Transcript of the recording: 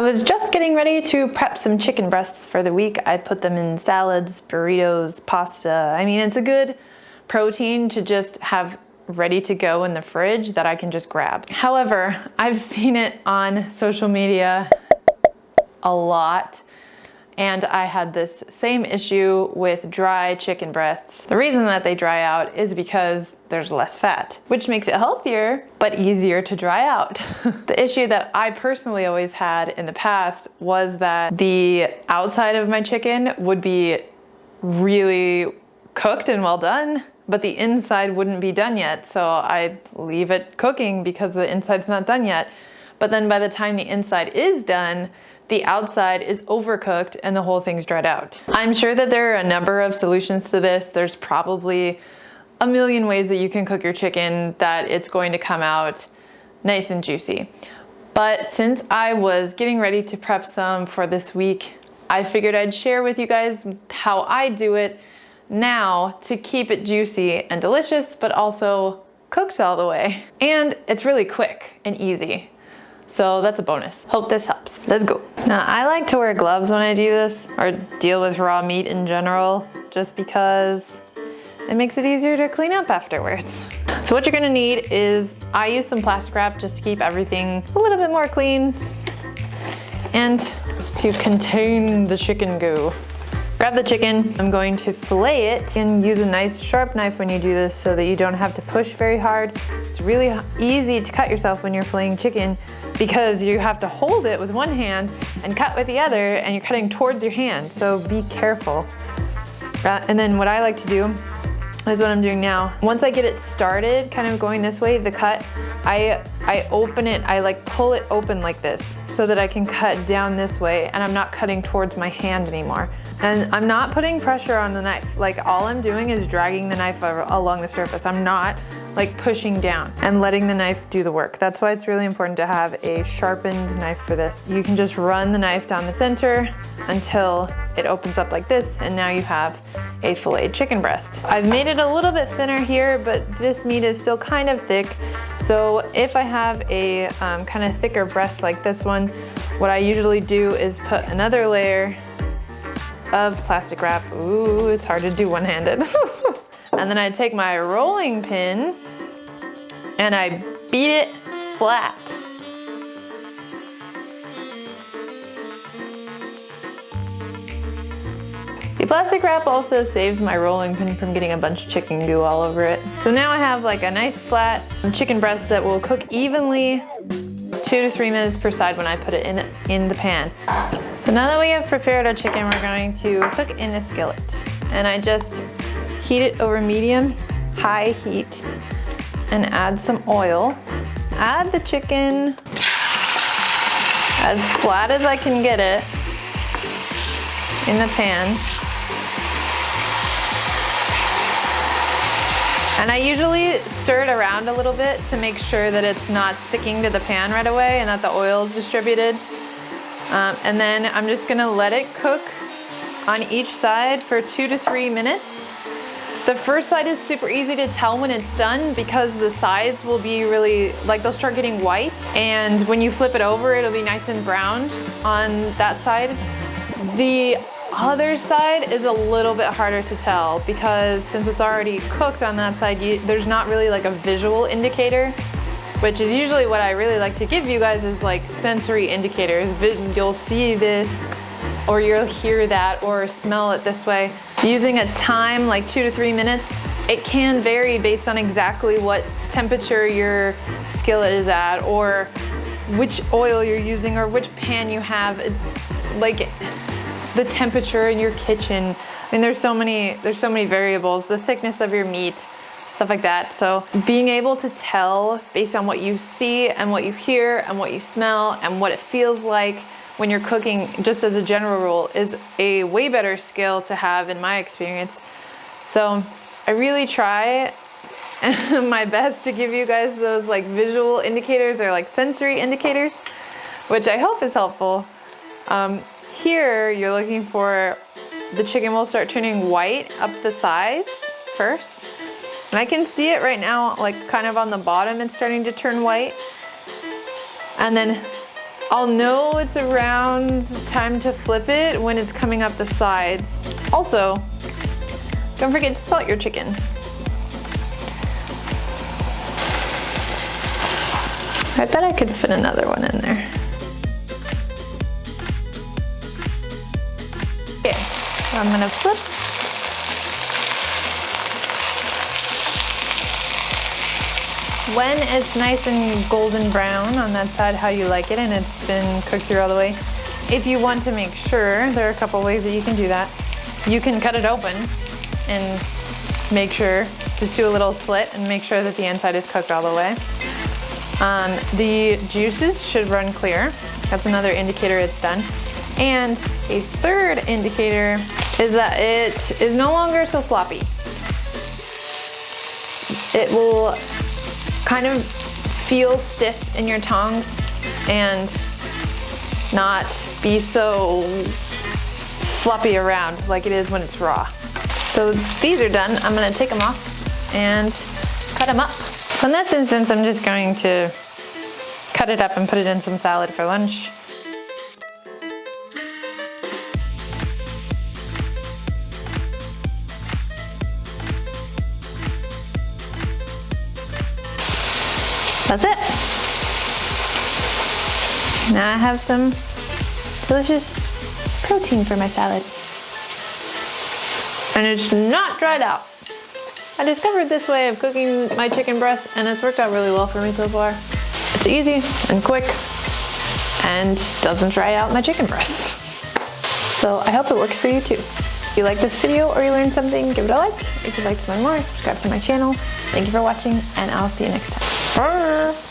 was just getting ready to prep some chicken breasts for the week. I put them in salads, burritos, pasta. I mean, it's a good protein to just have ready to go in the fridge that I can just grab. However, I've seen it on social media a lot, and I had this same issue with dry chicken breasts. The reason that they dry out is because there's less fat, which makes it healthier, but easier to dry out. The issue that I personally always had in the past was that the outside of my chicken would be really cooked and well done, but the inside wouldn't be done yet. So I'd leave it cooking because the inside's not done yet. But then by the time the inside is done, the outside is overcooked and the whole thing's dried out. I'm sure that there are a number of solutions to this. There's probably a million ways that you can cook your chicken that it's going to come out nice and juicy. But since I was getting ready to prep some for this week, I figured I'd share with you guys how I do it now to keep it juicy and delicious, but also cooked all the way. And it's really quick and easy. So that's a bonus. Hope this helps. Let's go. Now, I like to wear gloves when I do this, or deal with raw meat in general, just because it makes it easier to clean up afterwards. So what you're gonna need is, I use some plastic wrap just to keep everything a little bit more clean and to contain the chicken goo. Grab the chicken. I'm going to fillet it, and use a nice sharp knife when you do this so that you don't have to push very hard. It's really easy to cut yourself when you're filleting chicken because you have to hold it with one hand and cut with the other, and you're cutting towards your hand, so be careful. And then what I like to do is what I'm doing now. Once I get it started, kind of going this way, the cut, I open it, I like pull it open like this so that I can cut down this way, and I'm not cutting towards my hand anymore. And I'm not putting pressure on the knife. Like, all I'm doing is dragging the knife along the surface. I'm not like pushing down and letting the knife do the work. That's why it's really important to have a sharpened knife for this. You can just run the knife down the center until it opens up like this, and now you have a filleted chicken breast. I've made it a little bit thinner here, but this meat is still kind of thick. So if I have a kind of thicker breast like this one, what I usually do is put another layer of plastic wrap. Ooh, it's hard to do one-handed. And then I take my rolling pin and I beat it flat. The plastic wrap also saves my rolling pin from getting a bunch of chicken goo all over it. So now I have like a nice flat chicken breast that will cook evenly 2 to 3 minutes per side when I put it in the pan. So now that we have prepared our chicken, we're going to cook in a skillet. And I just heat it over medium, high heat, and add some oil. Add the chicken as flat as I can get it in the pan. And I usually stir it around a little bit to make sure that it's not sticking to the pan right away and that the oil is distributed. And then I'm just gonna let it cook on each side for 2 to 3 minutes. The first side is super easy to tell when it's done because the sides will be really, like, they'll start getting white. And when you flip it over, it'll be nice and browned on that side. The other side is a little bit harder to tell because since it's already cooked on that side, there's not really like a visual indicator, which is usually what I really like to give you guys is like sensory indicators. You'll see this, or you'll hear that, or smell it this way. Using a time like 2 to 3 minutes, it can vary based on exactly what temperature your skillet is at, or which oil you're using, or which pan you have, like the temperature in your kitchen. I mean, there's so many variables, the thickness of your meat, stuff like that. So being able to tell based on what you see and what you hear and what you smell and what it feels like when you're cooking, just as a general rule, is a way better skill to have in my experience. So I really try my best to give you guys those like visual indicators or like sensory indicators, which I hope is helpful. Here you're looking for the chicken will start turning white up the sides first. And I can see it right now, like kind of on the bottom, it's starting to turn white. And then I'll know it's around time to flip it when it's coming up the sides. Also, don't forget to salt your chicken. I bet I could fit another one in there. Okay, so I'm gonna flip. When it's nice and golden brown on that side how you like it and it's been cooked through all the way, if you want to make sure, there are a couple ways that you can do that. You can cut it open and make sure, just do a little slit and make sure that the inside is cooked all the way. The juices should run clear. That's another indicator it's done. And a third indicator is that it is no longer so floppy. It will kind of feel stiff in your tongs and not be so floppy around like it is when it's raw. So these are done. I'm gonna take them off and cut them up. So in this instance, I'm just going to cut it up and put it in some salad for lunch. That's it. Now I have some delicious protein for my salad. And it's not dried out. I discovered this way of cooking my chicken breast and it's worked out really well for me so far. It's easy and quick and doesn't dry out my chicken breast. So I hope it works for you too. If you like this video or you learned something, give it a like. If you'd like to learn more, subscribe to my channel. Thank you for watching and I'll see you next time. Bye.